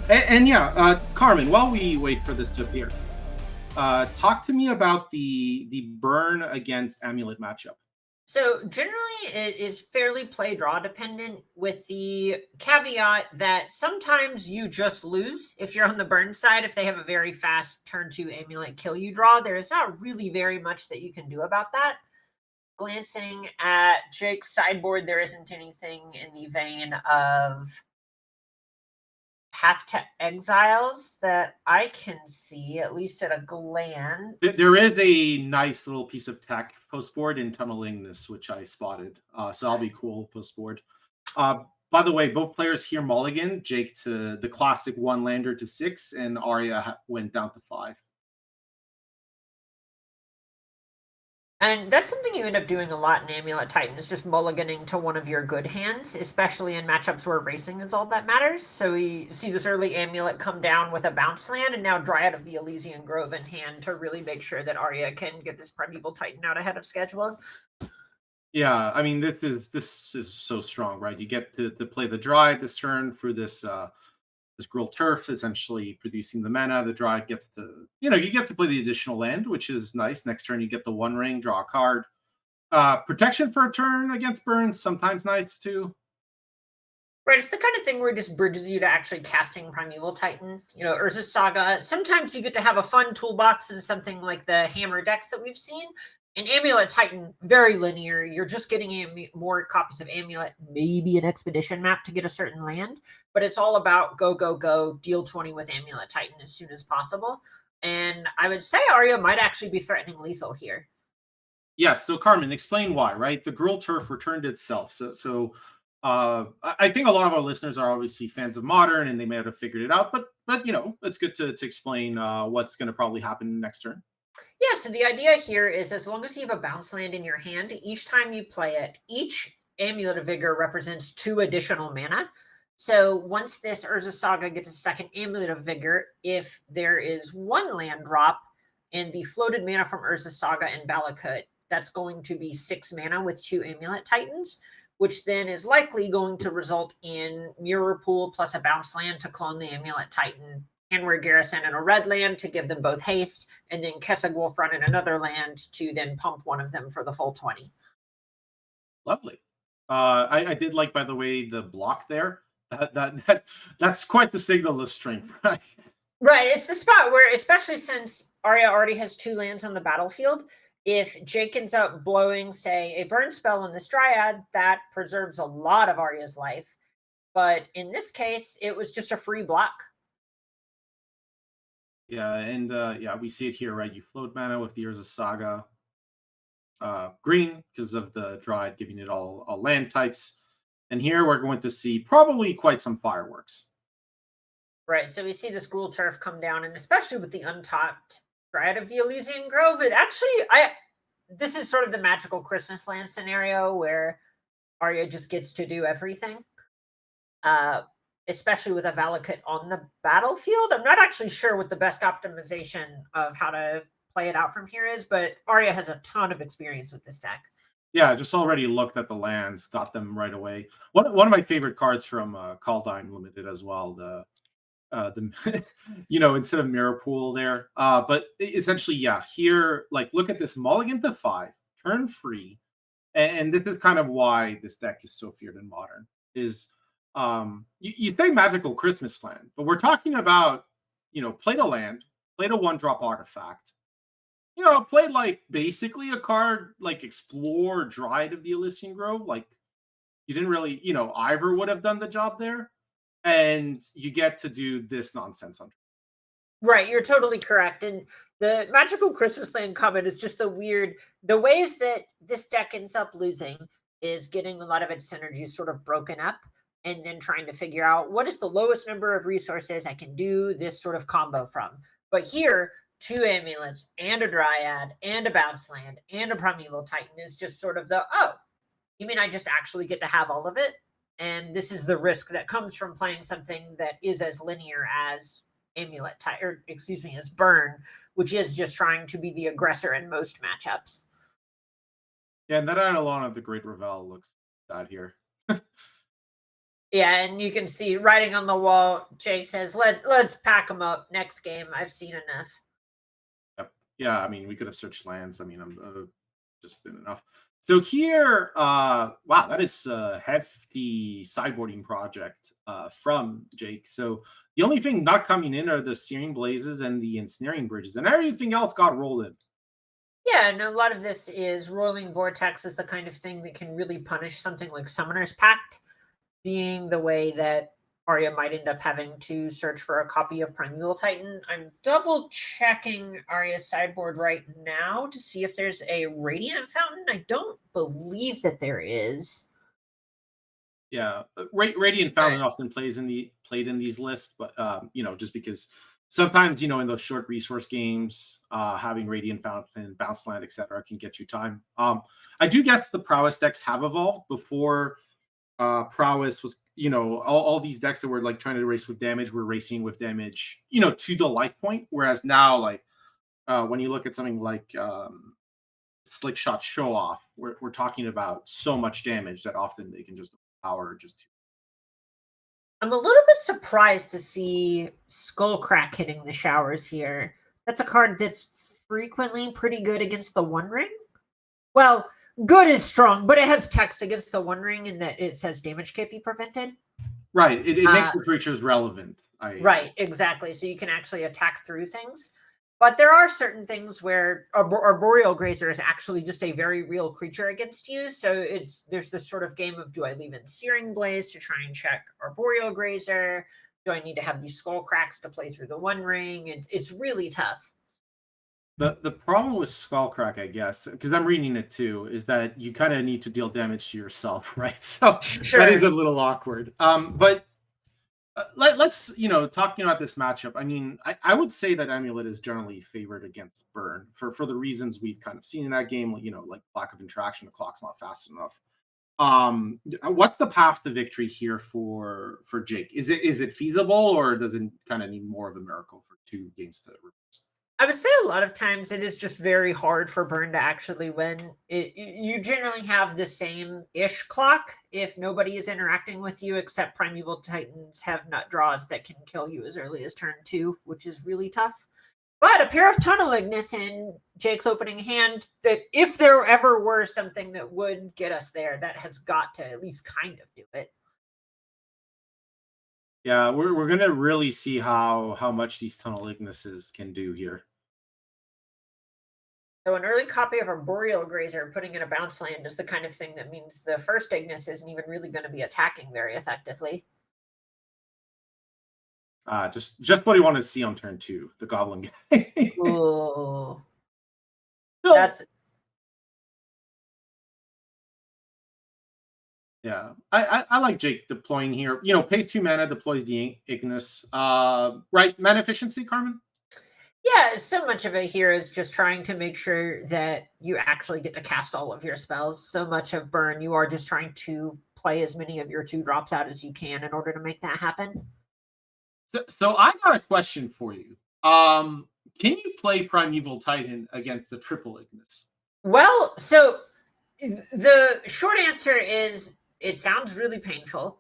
And yeah, Carmen, while we wait for this to appear, talk to me about the burn against Amulet matchup. So generally, it is fairly play draw dependent, with the caveat that sometimes you just lose if you're on the burn side. If they have a very fast turn two amulet kill you draw, there is not really very much that you can do about that. Glancing at Jake's sideboard, there isn't anything in the vein of Path to Exiles that I can see, at least at a There glance. is a nice little piece of tech post board in Tunnelingness, which I spotted. So I'll be cool post board. By the way, both players here mulligan. Jake to the classic one lander to 6, and Arya went down to 5. And that's something you end up doing a lot in Amulet Titan, is just mulliganing to one of your good hands, especially in matchups where racing is all that matters. So we see this early Amulet come down with a bounce land, and now Dryad of the Elysian Grove in hand to really make sure that Arya can get this Primeval Titan out ahead of schedule. Yeah, I mean this is so strong, right? You get to play the Dryad this turn through this Gruul Turf, essentially producing the mana. The Dryad gets you get to play the additional land, which is nice. Next turn, you get the One Ring, draw a card. Protection for a turn against burns, sometimes nice too. Right, it's the kind of thing where it just bridges you to actually casting Primeval Titan. Urza's Saga. Sometimes you get to have a fun toolbox in something like the Hammer decks that we've seen. In Amulet Titan, very linear. You're just getting more copies of Amulet, maybe an Expedition map to get a certain land, but it's all about go, go, go, deal 20 with Amulet Titan as soon as possible. And I would say Arya might actually be threatening lethal here. Yes. So Carmen, explain why. Right, the Gruul Turf returned itself. I think a lot of our listeners are obviously fans of Modern, and they may have figured it out. But it's good to explain what's going to probably happen next turn. Yeah, so the idea here is, as long as you have a bounce land in your hand, each time you play it, each Amulet of Vigor represents 2 additional mana. So once this Urza Saga gets a second Amulet of Vigor, if there is 1 land drop and the floated mana from Urza Saga and Valakut, that's going to be 6 mana with 2 Amulet Titans, which then is likely going to result in Mirror Pool plus a bounce land to clone the Amulet Titan, Hanward Garrison in a red land to give them both haste, and then Kessig Wolfrun in another land to then pump one of them for the full 20. Lovely. I did like, by the way, the block there. That's quite the signal of strength, right? Right, it's the spot where, especially since Arya already has 2 lands on the battlefield, if Jake ends up blowing, say, a burn spell on this Dryad, that preserves a lot of Arya's life. But in this case, it was just a free block. Yeah, and yeah, we see it here, right? You float mana with the Urza Saga. Green because of the Dryad giving it all land types. And here we're going to see probably quite some fireworks. Right, so we see this Gruul Turf come down, and especially with the untapped Dryad of the Elysian Grove, this is sort of the magical Christmas land scenario where Arya just gets to do everything. Uh, Especially with a Valakut on the battlefield. I'm not actually sure what the best optimization of how to play it out from here is, but Arya has a ton of experience with this deck. Yeah, just already looked at the lands, got them right away. One of my favorite cards from Kaldheim Limited as well. The instead of Mirror Pool there. But essentially, yeah, here, like, look at this mulligan to 5, turn free. And this is kind of why this deck is so feared in Modern. Is you say magical Christmas land, but we're talking about played a land, played a 1-drop artifact, played like basically a card like Explore, Dryad of the Elysian Grove. Like, you didn't really, Ivor would have done the job there, and you get to do this nonsense on. Right, you're totally correct. And the magical Christmas land comment is just the ways that this deck ends up losing is getting a lot of its synergies sort of broken up, and then trying to figure out what is the lowest number of resources I can do this sort of combo from. But here, 2 amulets and a Dryad and a bounce land and a Primeval Titan is just sort of you mean I just actually get to have all of it? And this is the risk that comes from playing something that is as linear as as Burn, which is just trying to be the aggressor in most matchups. Yeah, and that Adelon of the Great Revel looks sad here. Yeah, and you can see writing on the wall, Jake says, let's pack them up next game. I've seen enough. Yep. Yeah, I mean, we could have searched lands. I mean, I'm just did enough. So here, wow, that is a hefty sideboarding project from Jake. So the only thing not coming in are the Searing Blazes and the Ensnaring Bridges, and everything else got rolled in. Yeah, and a lot of this is Rolling Vortex is the kind of thing that can really punish something like Summoner's Pact, being the way that Arya might end up having to search for a copy of Primeval Titan. I'm double checking Arya's sideboard right now to see if there's a Radiant Fountain. I don't believe that there is. Yeah, Radiant Fountain Right. often played in these lists, but you know, just because sometimes you know in those short resource games, having Radiant Fountain, Bounce Land, etc., can get you time. I do guess the prowess decks have evolved before. Prowess was, you know, all these decks that were like trying to race with damage were racing with damage, you know, to the life point. Whereas now, like when you look at something like Slick Shot Show Off, we're talking about so much damage that often they can just power just I'm a little bit surprised to see Skullcrack hitting the showers here. That's a card that's frequently pretty good against the One Ring. Well, good is strong, but it has text against the One Ring in that it says damage can't be prevented. right. It makes the creatures relevant. Right, exactly. So you can actually attack through things. But there are certain things where Arboreal Grazer is actually just a very real creature against you. So there's this sort of game of, do I leave in Searing Blaze to try and check Arboreal Grazer? Do I need to have these skull cracks to play through the One Ring? It's really tough. The problem with Skullcrack, I guess, because I'm reading it too, is that you kind of need to deal damage to yourself, right? So that is Sure. a little awkward. But let's, you know, talking about this matchup. I mean, I would say that Amulet is generally favored against Burn for the reasons we've kind of seen in that game. You know, like lack of interaction, the clock's not fast enough. What's the path to victory here for Jake? Is it feasible, or does it kind of need more of a miracle for two games to reverse? I would say a lot of times it is just very hard for Burn to actually win. You generally have the same ish clock if nobody is interacting with you, except Primeval Titans have nut draws that can kill you as early as turn 2, which is really tough. But a pair of Tunnel Ignis in Jake's opening hand, that if there ever were something that would get us there, that has got to at least kind of do it. Yeah, we're gonna really see how much these tunnel ignises can do here. So an early copy of Arboreal Grazer putting in a bounce land is the kind of thing that means the first Ignis isn't even really going to be attacking very effectively. Just what he wanted to see on turn two, the goblin guy. Ooh, So, that's yeah, I like Jake deploying here. You know, pays 2 mana, deploys the Ignis. Right, mana efficiency, Carmen. yeah. So much of it here is just trying to make sure that you actually get to cast all of your spells. So much of Burn, you are just trying to play as many of your 2 drops out as you can in order to make that happen. So I got a question for you. Can you play Primeval Titan against the triple Ignis? Well, so the short answer is it sounds really painful.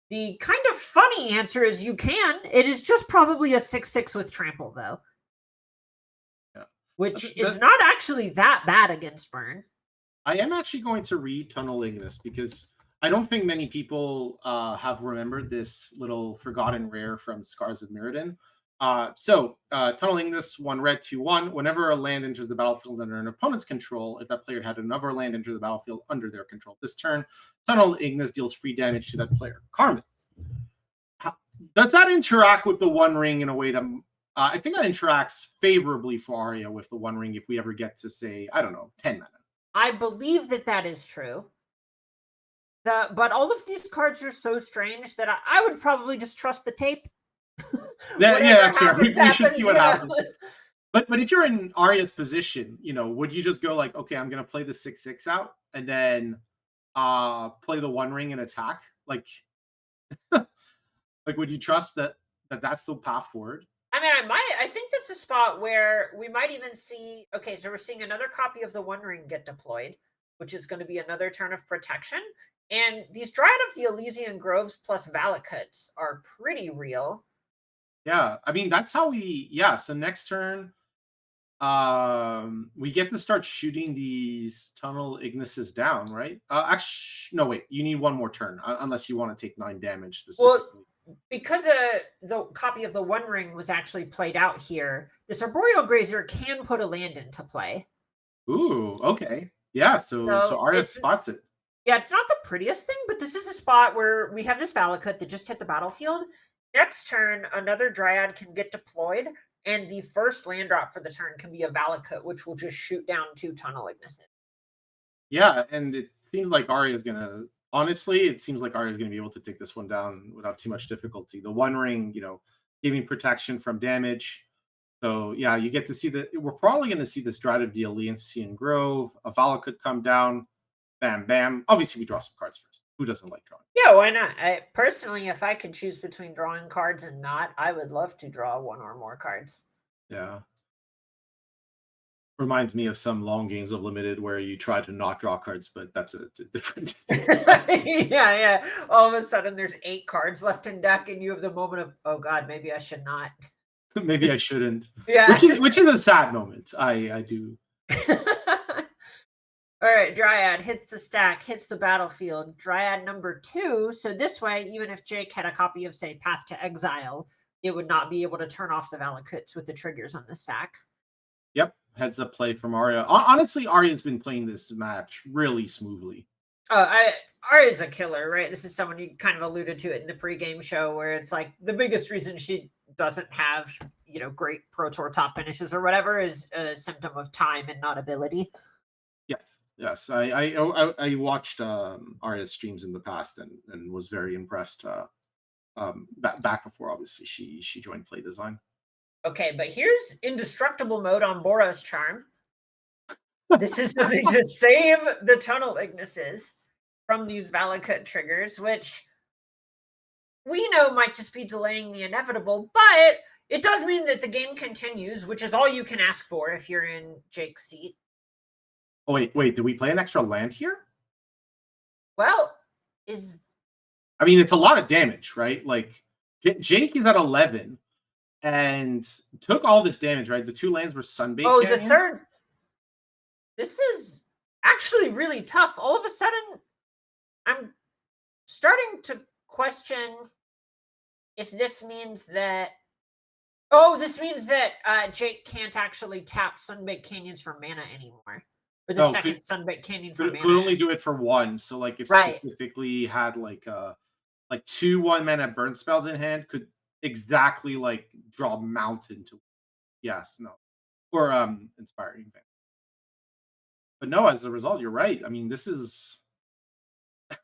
The kind of funny answer is you can. It is just probably a 6/6 with trample, though, Yeah. which is not actually that bad against Burn. I am actually going to read Tunnel Ignis because I don't think many people have remembered this little forgotten rare from Scars of Mirrodin. Tunnel Ignis, 1 red, 2/1. Whenever a land enters the battlefield under an opponent's control, if that player had another land enter the battlefield under their control this turn, Tunnel Ignis deals free damage to that player. Carmen, does that interact with the One Ring in a way that I think that interacts favorably for Arya with the One Ring if we ever get to, say, I don't know, 10 mana? I believe that that is true. But all of these cards are so strange that I would probably just trust the tape. Yeah, that's fair. We should see what you know? happens. But if you're in Arya's position, you know, would you just go like, okay, I'm gonna play the 6/6 out and then play the One Ring and attack? Like like would you trust that that's the path forward? I mean, I think that's a spot where we might even see. Okay, so we're seeing another copy of the One Ring get deployed, which is going to be another turn of protection. And these Dryad of the Elysian Groves plus Valakuts are pretty real. Yeah, I mean that's how we. Yeah, so next turn, we get to start shooting these tunnel ignises down, right? Actually, no, wait. You need one more turn, unless you want to take 9 damage Well, specifically. because the copy of the One Ring was actually played out here, this Arboreal Grazer can put a land into play. Ooh, okay. Yeah, so So Arya it's spots it. yeah, it's not the prettiest thing, but this is a spot where we have this Valakut that just hit the battlefield. Next turn, another Dryad can get deployed, and the first land drop for the turn can be a Valakut, which will just shoot down 2 Tunnel Ignises. Yeah, and it seems like Arya's gonna. Honestly, it seems like Arya's gonna be able to take this one down without too much difficulty. The One Ring, giving protection from damage. So yeah, you get to see that. We're probably going to see this Dryad of the Elysian Grove. A Vala could come down. Bam, bam. Obviously, we draw some cards first. Who doesn't like drawing? Yeah, why not? Personally, if I could choose between drawing cards and not, I would love to draw 1 or more cards. Yeah. Reminds me of some long games of Limited where you try to not draw cards, but that's a different. Yeah. All of a sudden, there's 8 cards left in deck, and you have the moment of, oh god, maybe I should not. Maybe I shouldn't. Yeah. Which is a sad moment. I do. All right, Dryad hits the stack, hits the battlefield. Dryad number 2. So this way, even if Jake had a copy of, say, Path to Exile, it would not be able to turn off the Valakuts with the triggers on the stack. Yep. Heads up play from Arya. Honestly, Arya's been playing this match really smoothly. Arya's a killer, right? This is someone you kind of alluded to it in the pregame show, where it's like the biggest reason she doesn't have, great Pro Tour top finishes or whatever is a symptom of time and not ability. Yes. I watched Arya's streams in the past and was very impressed. Back before obviously she joined Play Design. Okay, but here's indestructible mode on Boros Charm. This is something to save the Tunnel Ignises from these Valakut triggers, which we know might just be delaying the inevitable, but it does mean that the game continues, which is all you can ask for if you're in Jake's seat. Oh, wait, did we play an extra land here? Well, I mean, it's a lot of damage, right? Like, Jake is at 11 and took all this damage, right? The 2 lands were Sunbait Canyons. The third. This is actually really tough. All of a sudden, I'm starting to question if this means that. Oh, this means that Jake can't actually tap Sunbait Canyons for mana anymore. Or the second Sunbait Canyon for mana. Could only do it for 1. So, like, if specifically had like 2 1-mana burn spells in hand, could exactly like draw Mountain to. Yes, no, or Inspiring Fan. But no, as a result, you're right. I mean, this is.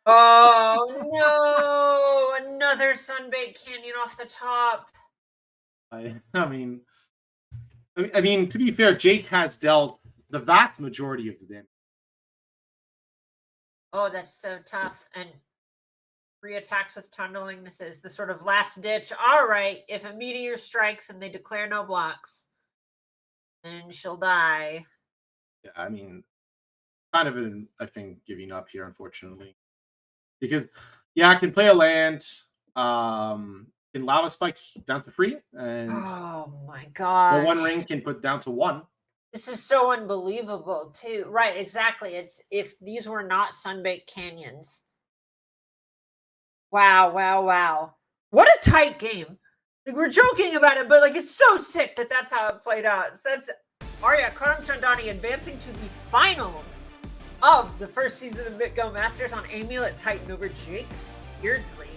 Oh no! Another Sunbait Canyon off the top. I mean, to be fair, Jake has dealt the vast majority of the damage. Oh, that's so tough. And 3 attacks with tunneling. This is the sort of last ditch. All right, if a meteor strikes and they declare no blocks, then she'll die. Yeah, I mean, kind of I think giving up here, unfortunately, because I can play a land, can Lava Spike down to 3, and oh my god, the One Ring can put down to 1. This is so unbelievable too. Right, exactly. It's if these were not Sunbait Canyons. Wow. What a tight game. Like, we're joking about it, but like it's so sick that that's how it played out. So that's Arya Karamchandani advancing to the finals of the first season of MTGO Masters on Amulet Titan over Jake Beardsley.